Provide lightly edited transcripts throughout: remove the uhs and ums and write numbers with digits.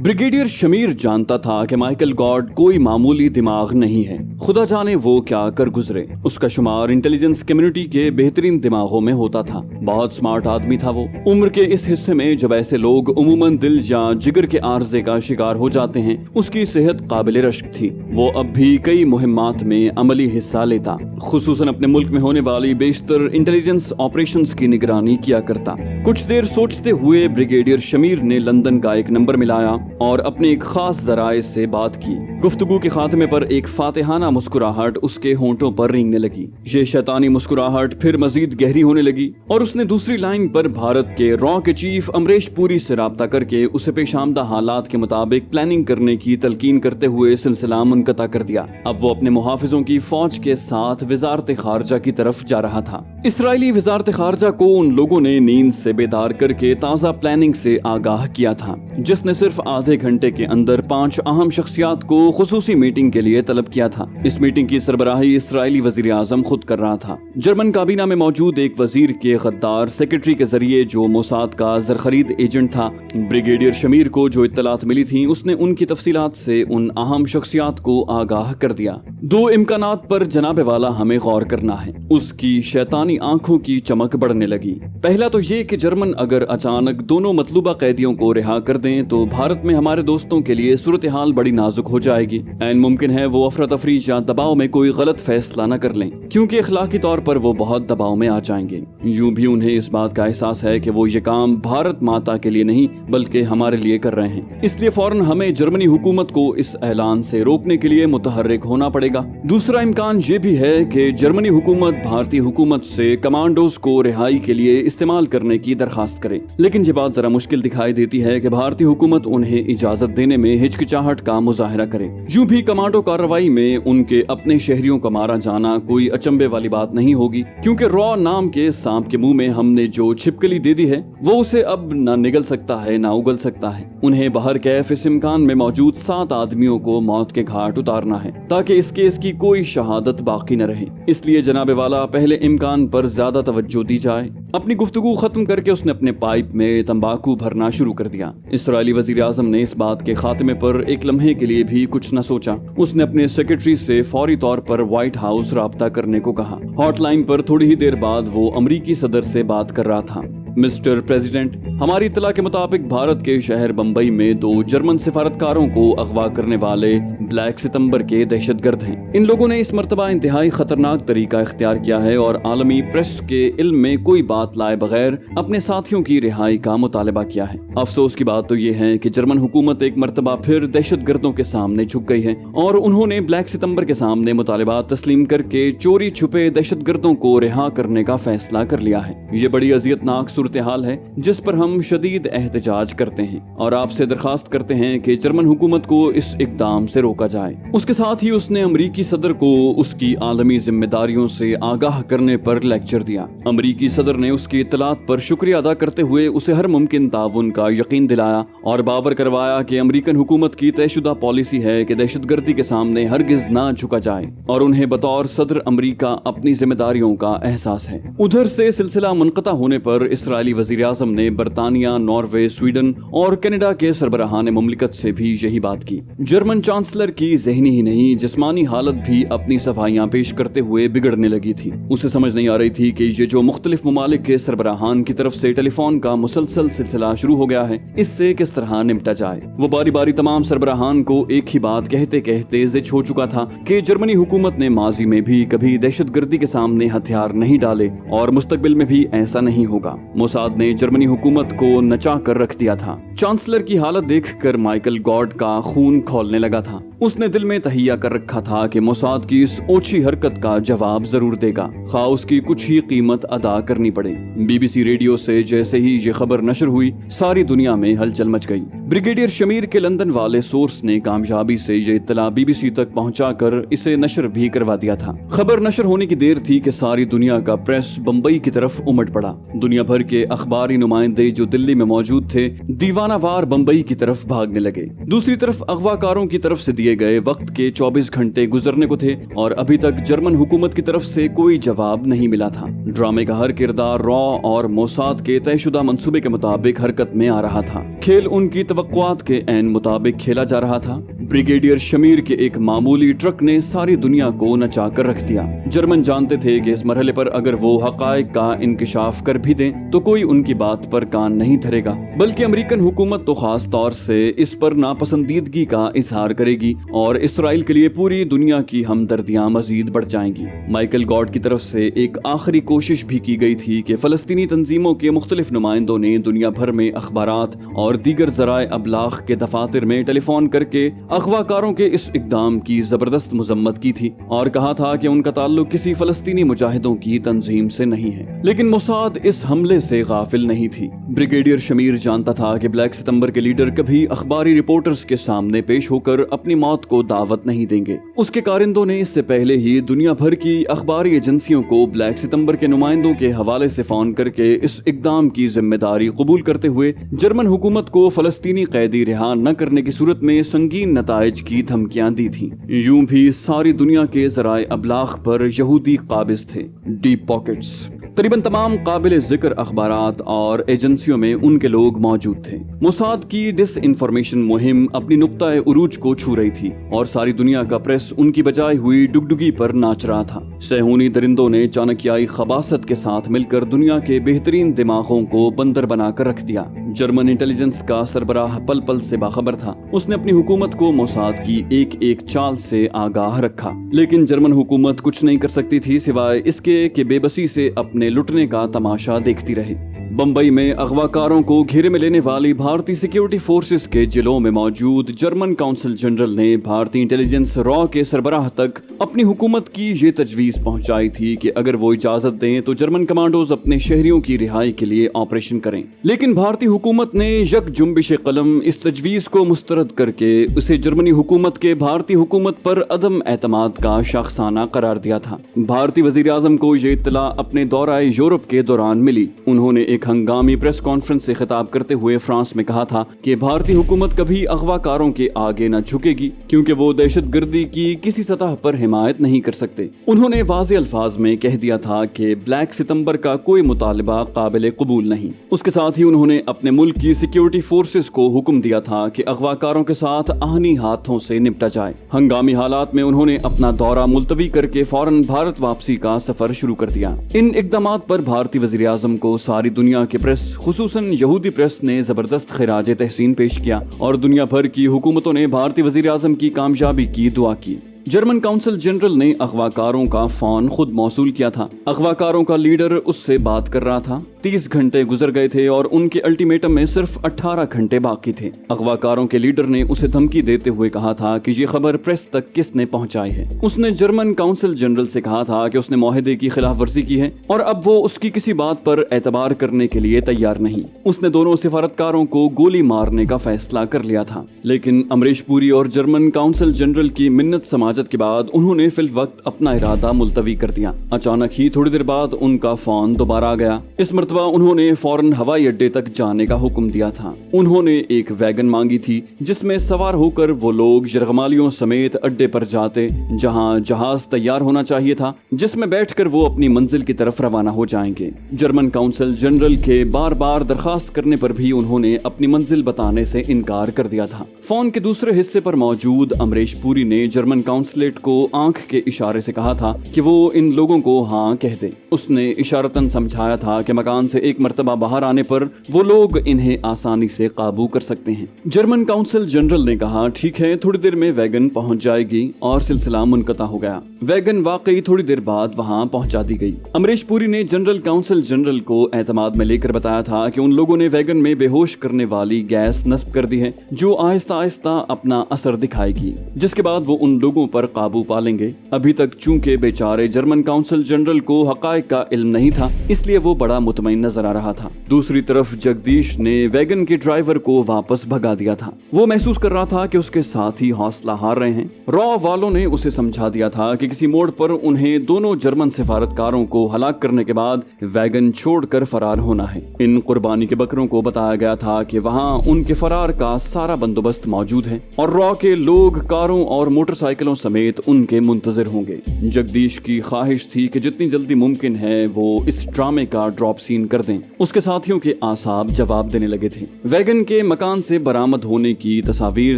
Brigadier Shamir जानता था कि माइकल गॉड कोई मामूली दिमाग नहीं है। खुदा जाने वो क्या कर गुजरे। उसका शुमार इंटेलिजेंस कम्युनिटी के बेहतरीन दिमागों में होता था। बहुत स्मार्ट आदमी था वो। उम्र के इस हिस्से में जब ऐसे लोग उमूमन दिल या जिगर के आर्जे का शिकार हो जाते हैं, उसकी सेहत काबिल रश्क थी। वो अब भी कई मुहिम्मात में अमली हिस्सा लेता, खुसूसन अपने मुल्क में होने वाली बेशतर इंटेलिजेंस ऑपरेशंस की निगरानी किया करता। कुछ देर सोचते हुए ब्रिगेडियर शमीर ने लंदन का एक नंबर मिलाया और अपने एक खास जराए से बात की। गुफ्तगू के खात्मे पर एक फातिहाना मुस्कुराहट उसके होंठों पर रेंगने लगी। ये शैतानी मुस्कुराहट फिर मजीद गहरी होने लगी और उसने दूसरी लाइन पर भारत के रॉ के चीफ अमरीश पुरी से राब्ता करके उसे पेशामदा हालात के मुताबिक प्लानिंग करने की तलकीन करते हुए सिलसिला मुनक़ता कर दिया। अब वो अपने मुहाफिजों की फौज के साथ वजारत खारजा की तरफ जा रहा था। इसराइली वजारत खारजा को उन लोगों ने नींद से बेदार करके ताज़ा प्लानिंग से आगाह किया था, जिसने सिर्फ आधे घंटे के अंदर 5 अहम शख्सियात को खुसूसी मीटिंग के लिए तलब किया था। इस मीटिंग की सरबराही इसराइली वजीर आजम खुद कर रहा था। जर्मन काबीना में मौजूद एक वजीर के गद्दार सेक्रेटरी के जरिए, जो मोसाद का ज़रख़रीद एजेंट था, ब्रिगेडियर शमीर को जो इत्तलात मिली थी, उसने उनकी तफसीलात से उन अहम शख्सियात को आगाह कर दिया। 2 इम्कानात पर जनाबे वाला हमें गौर करना है। उसकी शैतानी आंखों की चमक बढ़ने लगी। पहला तो ये कि जर्मन अगर अचानक दोनों मतलूबा कैदियों को रिहा कर दें तो भारत में हमारे दोस्तों के लिए सूरत हाल बड़ी नाजुक हो जाएगी। ऐन मुमकिन है वो अफरा तफरी या दबाव में कोई गलत फैसला न कर लें, क्योंकि इखलाकी तौर पर वो बहुत दबाव में आ जाएंगे। यूं भी उन्हें इस बात का एहसास है कि वो ये काम भारत माता के लिए नहीं बल्कि हमारे लिए कर रहे हैं। इसलिए फौरन हमें जर्मनी हुकूमत को इस ऐलान से रोकने के लिए मुतहर्रिक होना पड़ेगा। दूसरा इम्कान ये भी है कि जर्मनी हुकूमत भारतीय हुकूमत से कमांडोज को रिहाई के लिए इस्तेमाल करने की दरखास्त करे। लेकिन ये बात जरा मुश्किल दिखाई देती है कि भारतीय हुकूमत उन्हें इजाजत देने में हिचकिचाहट का मुजाहरा करे। यूं भी कमांडो कार्रवाई में उनके अपने शहरियों का मारा जाना कोई अचंभे वाली बात नहीं होगी, क्योंकि रॉ नाम के सांप के मुंह में हमने जो छिपकली दे दी है वो उसे अब न निगल सकता है न उगल सकता है। उन्हें बाहर कैफ इस इम्कान में मौजूद 7 आदमियों को मौत के घाट उतारना है, ताकि इस केस की कोई शहादत बाकी न रहे। इसलिए जनाबे वाला पहले इम्कान पर ज्यादा तवज्जो दी जाए। अपनी गुफ्तगू खत्म करके उसने अपने पाइप में तंबाकू भरना शुरू कर दिया। इसराइली वजीर आजम ने इस बात के खात्मे पर एक लम्हे के लिए भी कुछ न सोचा। उसने अपने सेक्रेटरी से फौरी तौर पर व्हाइट हाउस राब्ता करने को कहा। हॉटलाइन पर थोड़ी ही देर बाद वो अमरीकी सदर से बात कर रहा था। मिस्टर प्रेसिडेंट, हमारी इत्तला के मुताबिक भारत के शहर बम्बई में 2 जर्मन सिफारतकारों को अगवा करने वाले ब्लैक सितंबर के दहशतगर्द हैं। इन लोगों ने इस मर्तबा इंतहाई खतरनाक तरीका इख्तियार किया है और आलमी प्रेस के इल्म में कोई बात लाए बगैर अपने साथियों की रिहाई का मुतालबा किया है। अफसोस की बात तो ये है कि जर्मन हुकूमत एक मर्तबा फिर दहशतगर्दों के सामने झुक गई है और उन्होंने ब्लैक सितंबर के सामने मुतालिबात तस्लीम करके चोरी छुपे दहशतगर्दों को रिहा करने का फैसला कर लिया है। ये बड़ी अजियतनाक सूरत हाल है जिस पर हम शदीद एहतजाज करते हैं और आपसे दरखास्त करते हैं कि जर्मन हुकूमत को इस इकदाम से रोका जाए। उसके साथ ही उसने अमरीकी सदर को उसकी आलमी जिम्मेदारियों से आगाह करने पर लेक्चर दिया। अमरीकी सदर ने उसकी इत्तलात पर शुक्रिया अदा करते हुए उसे हर मुमकिन ताउन का यकीन दिलाया और बावर करवाया कि अमरीकन हुकूमत की तयशुदा पॉलिसी है कि दहशतगर्दी के सामने हरगिज ना झुका जाए और उन्हें बतौर सदर अमरीका अपनी जिम्मेदारियों का एहसास है। उधर से सिलसिला मुनक़ता होने पर इसराइली वज़ीर आज़म ने बरतानिया, नॉर्वे, स्वीडन और कनाडा के सरबराहान मुमलिकत से भी यही बात की। जर्मन चांसलर की ज़हनी ही नहीं जिस्मानी हालत भी अपनी सफाइयां पेश करते हुए बिगड़ने लगी थी। उसे समझ नहीं आ रही थी कि ये जो मुख्तलिफ मुमालिक के सरबराहान की तरफ से टेलीफोन का मुसलसल सिलसिला शुरू हो गया है, इससे किस तरह निपटा जाए। वो बारी बारी तमाम सरबराहान को एक ही बात कहते कहते ज़िद हो चुका था कि जर्मनी हुकूमत ने माजी में भी कभी दहशतगर्दी के सामने हथियार नहीं डाले और मुस्तकबिल में भी ऐसा नहीं होगा। मोसाद ने जर्मनी हुकूमत को नचा कर रख दिया था। चांसलर की हालत देखकर माइकल गॉड का खून खौलने लगा था। उसने दिल में तहिया कर रखा था कि मोसाद की इस ओछी हरकत का जवाब जरूर देगा, खा उसकी कुछ ही कीमत अदा करनी पड़े। BBC रेडियो से जैसे ही ये खबर नशर हुई, सारी दुनिया में हलचल मच गई। ब्रिगेडियर शमीर के लंदन वाले सोर्स ने कामयाबी से ये इत्तला BBC तक पहुंचाकर इसे नशर भी करवा दिया था। खबर नशर होने की देर थी कि सारी दुनिया का प्रेस बम्बई की तरफ उमड़ पड़ा। दुनिया भर के अखबारी नुमाइंदे जो दिल्ली में मौजूद थे, दीवानावार बम्बई की तरफ भागने लगे। दूसरी तरफ अगवाकारों की तरफ से दिए दिए गए वक्त के 24 घंटे गुजरने को थे और अभी तक जर्मन हुकूमत की तरफ से कोई जवाब नहीं मिला था। ड्रामे का हर किरदार रॉ और मोसाद के तयशुदा मंसूबे के मुताबिक हरकत में आ रहा था। खेल उनकी तवक्कुआत के ऐन मुताबिक खेला जा रहा था। ब्रिगेडियर शमीर के एक मामूली ट्रक ने सारी दुनिया को नचा कर रख दिया। जर्मन जानते थे कि इस मरहले पर अगर वो हकायक का इंकिशाफ कर भी दें तो कोई उनकी बात पर कान नहीं धरेगा, बल्कि अमेरिकन हुकूमत तो खास तौर से इस पर नापसंदीदगी का इजहार करेगी और इसराइल के लिए पूरी दुनिया की हमदर्दियां मजीद बढ़ जाएंगी। माइकल गॉड की तरफ से एक आखिरी कोशिश भी की गई थी कि फलस्तीनी तंजीमों के मुख्तलिफ नुमाइंदों ने दुनिया भर में अखबारात और दीगर ज़राए अबलाग के दफातर में टेलीफोन करके अगवाकारों के इस इकदाम की जबरदस्त मजम्मत की थी और कहा था कि उनका ताल्लुक किसी फलस्तीनी मुजाहिदों की तंजीम से नहीं है। लेकिन मोसाद इस हमले से गाफिल नहीं थी। ब्रिगेडियर शमीर जानता था कि ब्लैक सितंबर के लीडर कभी अखबारी रिपोर्टर्स के सामने पेश होकर अपनी मौत को दावत नहीं देंगे। उसके कारिंदों ने इससे पहले ही दुनिया भर की अखबारी एजेंसियों को ब्लैक सितंबर के नुमाइंदों के हवाले से फोन करके इस इकदाम की जिम्मेदारी कबूल करते हुए जर्मन हुकूमत को फलस्तीनी कैदी रिहा न करने की सूरत में संगीन नताइज की धमकियां दी थी। यूं भी सारी दुनिया के ज़राए अबलाग पर यहूदी काबिज थे, डीप पॉकेट्स। तकरीबन तमाम काबिल जिक्र अखबारात और एजेंसियों में उनके लोग मौजूद थे। मोसाद की डिस इंफॉर्मेशन मुहिम अपनी नुक्ताए उरूज को छू रही थी और सारी दुनिया का प्रेस उनकी बजाई हुई डुगडुगी पर नाच रहा था। सहूनी दरिंदों ने चाणक्याई खबासत के साथ मिलकर दुनिया के बेहतरीन दिमागों को बंदर बनाकर रख दिया। जर्मन इंटेलिजेंस का सरबराह पल पल से बाखबर था। उसने अपनी हुकूमत को मोसाद की एक एक चाल से आगाह रखा, लेकिन जर्मन हुकूमत कुछ नहीं कर सकती थी सिवाय इसके कि बेबसी से अपने लुटने का तमाशा देखती रही। बंबई में अगवाकारों को घेरे में लेने वाली भारतीय सिक्योरिटी फोर्सेस के जिलों में मौजूद जर्मन काउंसिल जनरल ने भारतीय इंटेलिजेंस रॉ के सरबराह तक अपनी हुकूमत की ये तजवीज पहुंचाई थी कि अगर वो इजाजत दें तो जर्मन कमांडोज अपने शहरियों की रिहाई के लिए ऑपरेशन करें। लेकिन भारतीय हुकूमत ने यक जुम्बिश कलम इस तजवीज को मुस्तरद करके उसे जर्मनी हुकूमत के भारतीय हुकूमत पर अदम एतमाद का शख्साना करार दिया था। भारतीय वजीर आजम को ये इत्तला अपने दौरा यूरोप के दौरान मिली। उन्होंने एक हंगामी प्रेस कॉन्फ्रेंस से खिताब करते हुए फ्रांस में कहा था कि भारतीय हुकूमत कभी अगवाकारों के आगे न झुकेगी क्योंकि वो दहशतगर्दी की किसी सतह पर हिमायत नहीं कर सकते। उन्होंने वाज़े अल्फाज में कह दिया था कि ब्लैक सितंबर का कोई मुतालिबा काबिल कबूल नहीं। उसके साथ ही उन्होंने अपने मुल्क की सिक्योरिटी फोर्सेस को हुक्म दिया था कि अगवाकारों के साथ आहनी हाथों से निपटा जाए। हंगामी हालात में उन्होंने अपना दौरा मुलतवी करके फौरन भारत वापसी का सफर शुरू कर दिया। इन इकदामात पर भारतीय वज़ीर आज़म को सारी दुनिया की प्रेस खुसूसन यहूदी प्रेस ने जबरदस्त खिराज तहसीन पेश किया और दुनिया भर की हुकूमतों ने भारतीय वज़ीर आज़म की कामयाबी की दुआ की। जर्मन काउंसिल जनरल ने अगवाकारों का फोन खुद मौसूल किया था। अगवाकारों का लीडर उससे बात कर रहा था। 30 घंटे गुजर गए थे और उनके अल्टीमेटम में सिर्फ 18 घंटे बाकी थे। अगवाकारों के लीडर ने उसे धमकी देते हुए कहा था कि ये खबर प्रेस तक किसने पहुंचाई है। उसने जर्मन काउंसिल जनरल से कहा था कि उसने मुआहदे की खिलाफ वर्जी की है और अब वो उसकी किसी बात पर एतबार करने के लिए तैयार नहीं। उसने दोनों सिफारतकारों को गोली मारने का फैसला कर लिया था। लेकिन अमरीश पुरी और जर्मन काउंसिल जनरल की मिन्नत समाजत के बाद उन्होंने फिल वक्त अपना इरादा मुलतवी कर दिया। अचानक ही थोड़ी देर बाद उनका फोन दोबारा आ गया। इस मर्तबा उन्होंने फौरन हवाई अड्डे तक जाने का हुक्म दिया था। उन्होंने एक वैगन मांगी थी जिसमें सवार होकर वो लोग यरगमालियों समेत अड्डे पर जाते जहां जहाज तैयार होना चाहिए था, जिसमें बैठकर वो अपनी मंजिल की तरफ रवाना हो जाएंगे। जर्मन काउंसिल जनरल के बार बार दरखास्त करने पर भी उन्होंने अपनी मंजिल बताने से इनकार कर दिया था। फोन के दूसरे हिस्से पर मौजूद अमरीश पुरी ने जर्मन काउंसलेट को आंख के इशारे से कहा था कि वो इन लोगों को हाँ कह दे। उसने इशारतन समझाया था कि मकान से एक मर्तबा बाहर आने पर वो लोग इन्हें आसानी से काबू कर सकते हैं। जर्मन काउंसिल जनरल ने कहा ठीक है, थोड़ी देर में वैगन पहुंच जाएगी और सिलसिला मुनक़ता हो गया। वैगन वाकई थोड़ी देर बाद वहां पहुंचा दी गई। अमरीश पुरी ने जनरल काउंसिल जनरल को एतमाद में लेकर बताया था कि उन लोगों ने वैगन में बेहोश करने वाली गैस नस्ब कर दी है जो आहिस्ता आहिस्ता अपना असर दिखाएगी, जिसके बाद वो उन लोगों पर काबू पा लेंगे। अभी तक चूंकि बेचारे जर्मन काउंसिल जनरल को हकायक का इल्म नहीं था, इसलिए वो बड़ा मुतमईन मुतमईन नजर आ रहा था। दूसरी तरफ जगदीश ने वैगन के ड्राइवर को वापस भगा दिया था। वो महसूस कर रहा था कि उसके साथी हौसला हार रहे हैं। रॉ वालों ने उसे समझा दिया था कि किसी मोड़ पर उन्हें दोनों जर्मन सिफारतकारों को हलाक करने के बाद वैगन छोड़कर फरार होना है। इन कुर्बानी के बकरों को बताया गया था कि वहाँ उनके फरार का सारा बंदोबस्त मौजूद है और रॉ के लोग कारों और मोटरसाइकिलों समेत उनके मुंतजिर होंगे। जगदीश की ख्वाहिश थी कि जितनी जल्दी मुमकिन है वो इस ड्रामे का ड्रॉप सीन कर दें। उसके साथियों के आसाब जवाब देने लगे थे। वैगन के मकान से बरामद होने की तस्वीर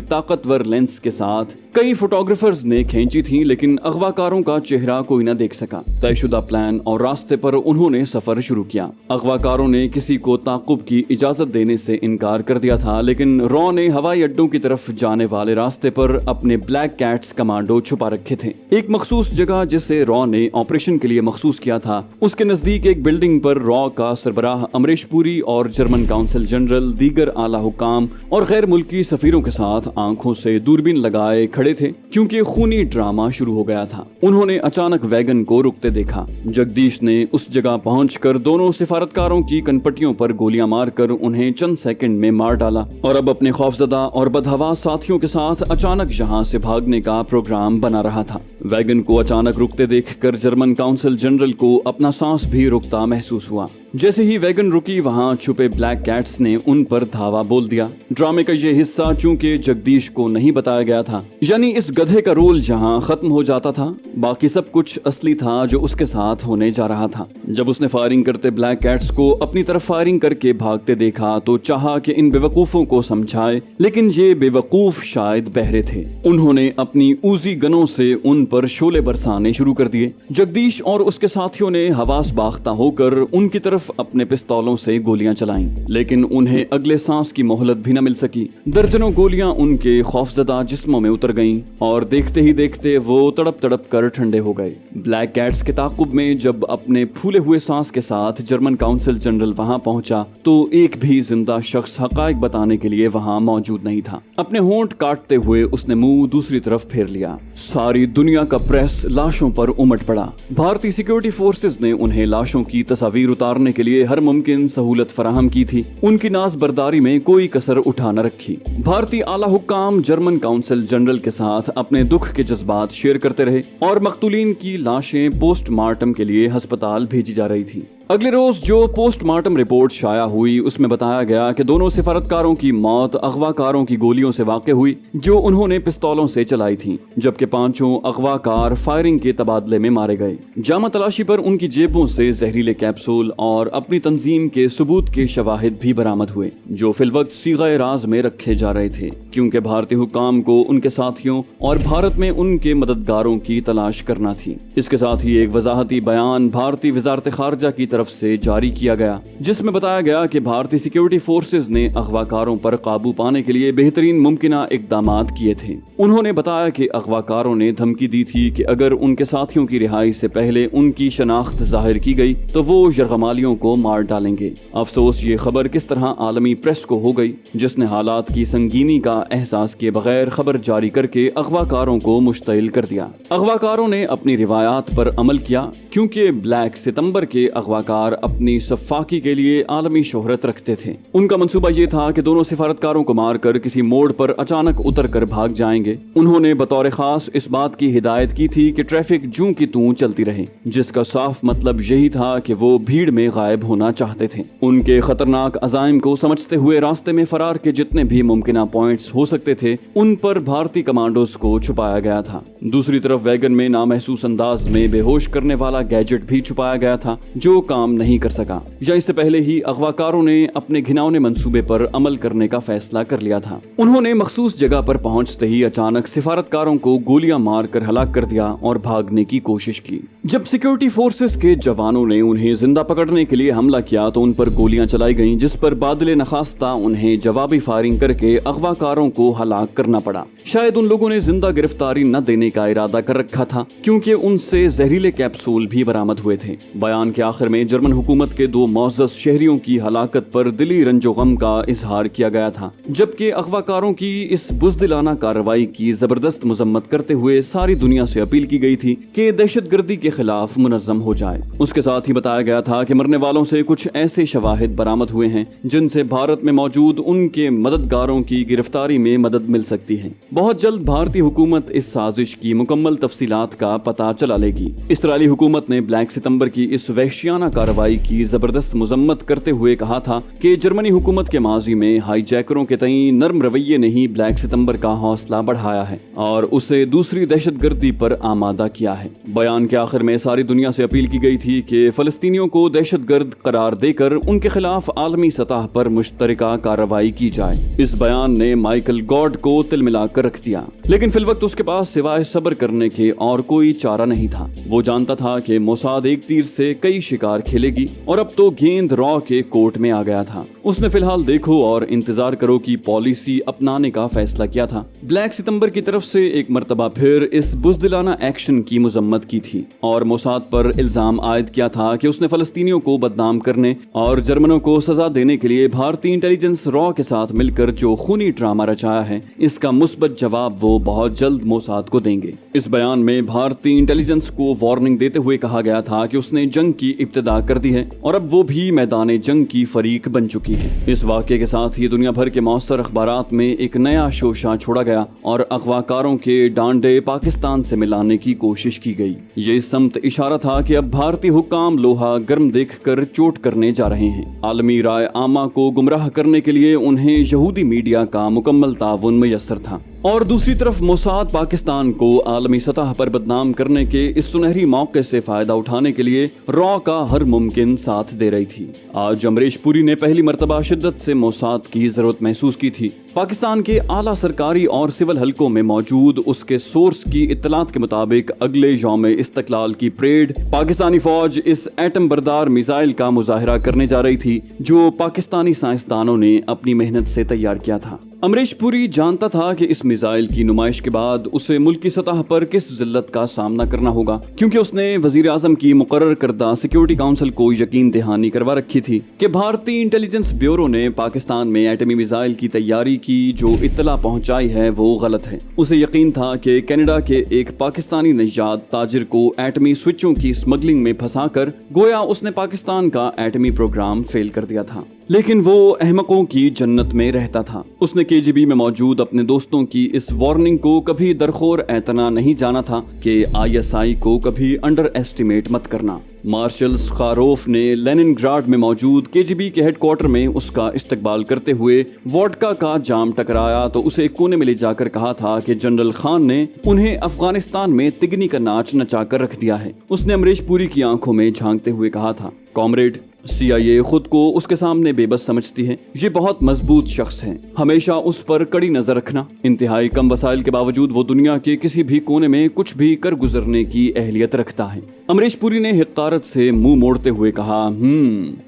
ताकतवर लेंस के साथ कई फोटोग्राफर्स ने खींची थी, लेकिन अगवाकारों का चेहरा कोई न देख सका। तयशुदा प्लान और रास्ते पर उन्होंने सफर शुरू किया। अगवाकारों ने किसी को ताकुब की इजाजत देने से इनकार कर दिया था, लेकिन रॉ ने हवाई अड्डों की तरफ जाने वाले रास्ते पर अपने ब्लैक कैट्स कमांडो छुपा रखे थे। एक मखसूस जगह जिसे रॉ ने ऑपरेशन के लिए मखसूस किया था, उसके नजदीक एक बिल्डिंग पर रॉ का सरबराह अमरीश पुरी और जर्मन काउंसिल जनरल, दीगर आला हुकाम और गैर मुल्की सफीरों के साथ आंखों से दूरबीन लगाए खड़े थे, क्योंकि खूनी ड्रामा शुरू हो गया था। उन्होंने अचानक वैगन को रुकते देखा। जगदीश ने उस जगह पहुंचकर दोनों सिफारतकारों की कनपटियों पर गोलियां मारकर उन्हें चंद सेकंड में मार डाला और अब अपने खौफजदा और बदहवा साथियों के साथ अचानक यहाँ से भागने का प्रोग्राम बना रहा था। वैगन को अचानक रुकते देखकर जर्मन काउंसिल जनरल को अपना सांस भी रुकता महसूस हुआ। जैसे ही वैगन रुकी, वहां छुपे ब्लैक कैट्स ने उन पर धावा बोल दिया। ड्रामे का ये हिस्सा चूंकि जगदीश को नहीं बताया गया था, यानी इस गधे का रोल जहां खत्म हो जाता था, बाकी सब कुछ असली था जो उसके साथ होने जा रहा था। जब उसने फायरिंग करते ब्लैक कैट्स को अपनी तरफ फायरिंग करके भागते देखा तो चाहा कि इन बेवकूफों को समझाए, लेकिन ये बेवकूफ शायद बहरे थे। उन्होंने अपनी ऊजी गनों से उन पर शोले बरसाने शुरू कर दिए। जगदीश और उसके साथियों ने हवास बाख्ता होकर उनकी तरफ अपने पिस्तौलों से गोलियां चलाईं, लेकिन उन्हें अगले सांस की मोहलत भी न मिल सकी। दर्जनों गोलियां उनके खौफजदा जिस्मों में उतर गईं और देखते ही देखते वो तड़प तड़प कर ठंडे हो गए। ब्लैक कैट्स के ताकुब में जब अपने फूले हुए सांस के साथ जर्मन काउंसिल जनरल वहां पहुंचा तो एक भी जिंदा शख्स हकायक बताने के लिए वहां मौजूद नहीं था। अपने होंठ काटते हुए उसने मुंह दूसरी तरफ फेर लिया। सारी दुनिया का प्रेस लाशों पर उमड़ पड़ा। भारतीय सिक्योरिटी फोर्सेज ने उन्हें लाशों की तस्वीर उतारने के लिए हर मुमकिन सहूलत फराहम की थी। उनकी नाज़बरदारी में कोई कसर उठा न रखी। भारतीय आला हुक्काम जर्मन काउंसिल जनरल के साथ अपने दुख के जज्बात शेयर करते रहे और मकतूलीन की लाशें पोस्टमार्टम के लिए अस्पताल भेजी जा रही थी। अगले रोज जो पोस्टमार्टम रिपोर्ट शाया हुई उसमें बताया गया कि दोनों सिफारतकारों की मौत अगवाकारों की गोलियों से वाक़ हुई जो उन्होंने पिस्तौलों से चलाई थी, जबकि पांचों अगवाकार फायरिंग के तबादले में मारे गए। जामा तलाशी पर उनकी जेबों से जहरीले कैप्सूल और अपनी तंजीम के सबूत के शवाहिद भी बरामद हुए, जो फिलवक्त सीग़े राज में रखे जा रहे थे, क्योंकि भारतीय हुक्काम को उनके साथियों और भारत में उनके मददगारों की तलाश करना थी। इसके साथ ही एक वजाहती बयान भारतीय वजारत खारजा की तरफ से जारी किया गया, जिसमें बताया गया कि भारतीय सिक्योरिटी फोर्सेज ने अगवाकारों पर काबू पाने के लिए बेहतरीन मुमकिना इकदामात किए थे। उन्होंने बताया कि अगवाकारों ने धमकी दी थी कि अगर उनके साथियों की रिहाई से पहले उनकी शनाख्त जाहिर की गई तो वो यरगमालियों को मार डालेंगे। अफसोस ये खबर किस तरह आलमी प्रेस को हो गई, जिसने हालात की संगीनी का एहसास किए बगैर खबर जारी करके अगवाकारों को मुश्तइल कर दिया। अगवाकारों ने अपनी रिवायात पर अमल किया, क्योंकि ब्लैक सितंबर के अगवाकार अपनी सफाकी के लिए आलमी शोहरत रखते थे। उनका मंसूबा ये था कि दोनों सिफारतकारों को मारकर किसी मोड़ पर अचानक उतर कर भाग जाएंगे। उन्होंने बतौर खास इस बात की हिदायत की थी कि ट्रैफिक जूं की तूं चलती रहे, जिसका साफ मतलब यही था कि वो भीड़ में गायब होना चाहते थे। उनके खतरनाक अज़ाइम को समझते हुए रास्ते में फरार के जितने भी मुमकिना पॉइंट्स हो सकते थे उन पर भारतीय कमांडोज को छुपाया गया था। दूसरी तरफ वैगन में नामहसूस अंदाज में बेहोश करने वाला गैजेट भी छुपाया गया था जो काम नहीं कर सका, या इससे पहले ही अगवाकारों ने अपने घिनौने मंसूबे पर अमल करने का फैसला कर लिया था। उन्होंने मखसूस जगह पर पहुंचते ही अचानक सिफारतकारों को गोलियां मारकर हलाक कर दिया और भागने की कोशिश की। जब सिक्योरिटी फोर्सेस के जवानों ने उन्हें जिंदा पकड़ने के लिए हमला किया तो उन पर गोलियां चलाई गईं, जिस पर बादले नखास्ता उन्हें जवाबी फायरिंग करके अगवाकारों को हलाक करना पड़ा। शायद उन लोगों ने जिंदा गिरफ्तारी न देने का इरादा कर रखा था, क्योंकि उनसे जहरीले कैप्सूल भी बरामद हुए थे। बयान के आखिर में में जर्मन हुकूमत के 2 मुअज़्ज़ज़ शहरियों की हलाकत पर दिली रंजो गम का इजहार किया गया था, जबकि अगवाकारों की इस बुज़दिलाना कार्रवाई की जबरदस्त मजम्मत करते हुए सारी दुनिया से अपील की गई थी कि दहशतगर्दी के खिलाफ मुनज़्ज़म हो जाए। उसके साथ ही बताया गया था कि मरने वालों से कुछ ऐसे शवाहिद बरामद हुए हैं जिनसे भारत में मौजूद उनके मददगारों की गिरफ्तारी में मदद मिल सकती है। बहुत जल्द भारतीय हुकूमत इस साजिश की मुकम्मल तफसीलात का पता चला लेगी। इसराइली हुकूमत ने ब्लैक सितंबर की इस वहशियाना कार्रवाई की जबरदस्त मजम्मत करते हुए कहा था कि जर्मनी हुकूमत के माजी में हाईजैकरों के तई नर्म रवैये ने ही ब्लैक सितंबर का हौसला बढ़ाया है और उसे दूसरी दहशतगर्दी पर आमादा किया है। बयान के आखिर में सारी दुनिया से अपील की गई थी कि फलस्तीनियों को दहशतगर्द करार देकर उनके खिलाफ आलमी सतह पर मुश्तरका कार्रवाई की जाए। इस बयान ने माइकल गॉड को तिलमिलाकर रख दिया, लेकिन फिलवक्त उसके पास सिवाय सब्र करने के और कोई चारा नहीं था। वो जानता था कि मोसाद एक तीर से कई शिकार खेलेगी और अब तो गेंद रॉ के कोर्ट में आ गया था। उसने फिलहाल देखो और इंतजार करो की पॉलिसी अपनाने का फैसला किया था। ब्लैक सितंबर की तरफ से एक मर्तबा फिर इस बुज़दिलाना एक्शन की मजम्मत की थी और मोसाद पर इल्जाम आयद किया था कि उसने फलस्तीनियों को बदनाम करने और जर्मनों को सजा देने के लिए भारतीय इंटेलिजेंस रॉ के साथ मिलकर जो खूनी ड्रामा रचाया है, इसका मुस्बत जवाब वो बहुत जल्द मोसाद को देंगे। इस बयान में भारतीय इंटेलिजेंस को वार्निंग देते हुए कहा गया था कि उसने जंग की इब्तिदा कर दी है और अब वो भी मैदान जंग की फरीक बन चुकी है। इस वाक़े के साथ ही दुनिया भर के मौसर अखबारात में एक नया शोशा छोड़ा गया और अगवाकारों के डांडे पाकिस्तान से मिलाने की कोशिश की गई। ये समत इशारा था कि अब भारतीय हुक्काम लोहा गर्म देखकर चोट करने जा रहे हैं। आलमी राय आमा को गुमराह करने के लिए उन्हें यहूदी मीडिया का मुकम्मल ताउन मुयस्सर था और दूसरी तरफ मोसाद पाकिस्तान को आलमी सतह पर बदनाम करने के इस सुनहरी मौके से फायदा उठाने के लिए रॉ का हर मुमकिन साथ दे रही थी। आज अमरीश पुरी ने पहली मर्तबा शिद्दत से मोसाद की जरूरत महसूस की थी। पाकिस्तान के आला सरकारी और सिविल हलकों में मौजूद उसके सोर्स की इत्तलात के मुताबिक अगले यौम इस्तकलाल की परेड पाकिस्तानी फौज इस एटम बरदार मिसाइल का मुजाहिरा करने जा रही थी जो पाकिस्तानी साइंसदानों ने अपनी मेहनत से तैयार किया था। अमरीश पुरी जानता था कि इस मिसाइल की नुमाइश के बाद उसे मुल्की सतह पर किस जिल्लत का सामना करना होगा, क्योंकि उसने वजीर आजम की मुकर्रर करदा सिक्योरिटी काउंसिल को यकीन दहानी करवा रखी थी कि भारतीय इंटेलिजेंस ब्यूरो ने पाकिस्तान में एटमी मिसाइल की तैयारी की जो इत्तला पहुंचाई है वो गलत है। उसे यकीन था कि कनाडा के एक पाकिस्तानी नजाद ताजिर को एटमी स्विचों की स्मगलिंग में फंसाकर गोया उसने पाकिस्तान का एटमी प्रोग्राम फेल कर दिया था, लेकिन वो अहमकों की जन्नत में रहता था। उसने केजीबी में मौजूद अपने दोस्तों की इस वार्निंग को कभी दरखोर एतना नहीं जाना था कि आईएसआई को कभी अंडर एस्टिमेट मत करना। मार्शल स्खारोफ ने लेनिनग्राड में मौजूद केजीबी के हेडक्वार्टर में उसका इस्तकबाल करते हुए वोडका का जाम टकराया तो उसे कोने में ले जाकर कहा था कि जनरल खान ने उन्हें अफगानिस्तान में तिगनी का नाच नचाकर रख दिया है। उसने अमरीश पुरी की आंखों में झांकते हुए कहा था, कॉमरेड, CIA खुद को उसके सामने बेबस समझती है। ये बहुत मजबूत शख्स है, हमेशा उस पर कड़ी नजर रखना। इंतहाई कम वसाइल के बावजूद वो दुनिया के किसी भी कोने में कुछ भी कर गुजरने की अहलियत रखता है। अमरीश पुरी ने हिकारत से मुंह मोड़ते हुए कहा,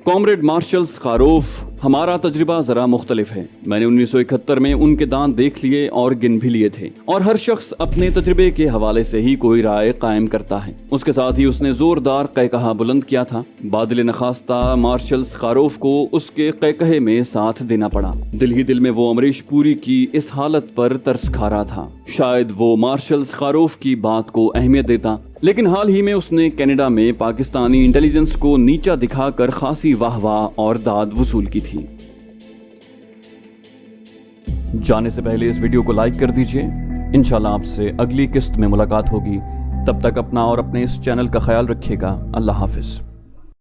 कॉमरेड मार्शल स्खारोफ, हमारा तजुर्बा जरा मुख्तलिफ है। मैंने 1971 में उनके दांत देख लिए और गिन भी लिए थे और हर शख्स अपने तजुर्बे के हवाले से ही कोई राय कायम करता है। उसके साथ ही उसने जोरदार कहकहा बुलंद किया था। बादल नखास्ता मार्शल स्खारोफ को उसके कहकहे में साथ देना पड़ा। दिल ही दिल में वो अमरीश पुरी की इस हालत पर तरस खा रहा था। शायद वो मार्शल स्खारोफ की बात को अहमियत देता, लेकिन हाल ही में उसने कनाडा में पाकिस्तानी इंटेलिजेंस को नीचा दिखाकर खासी वाहवाह और दाद वसूल की थी। जाने से पहले इस वीडियो को लाइक कर दीजिए। इंशाल्लाह आपसे अगली किस्त में मुलाकात होगी। तब तक अपना और अपने इस चैनल का ख्याल रखिएगा। अल्लाह हाफिज।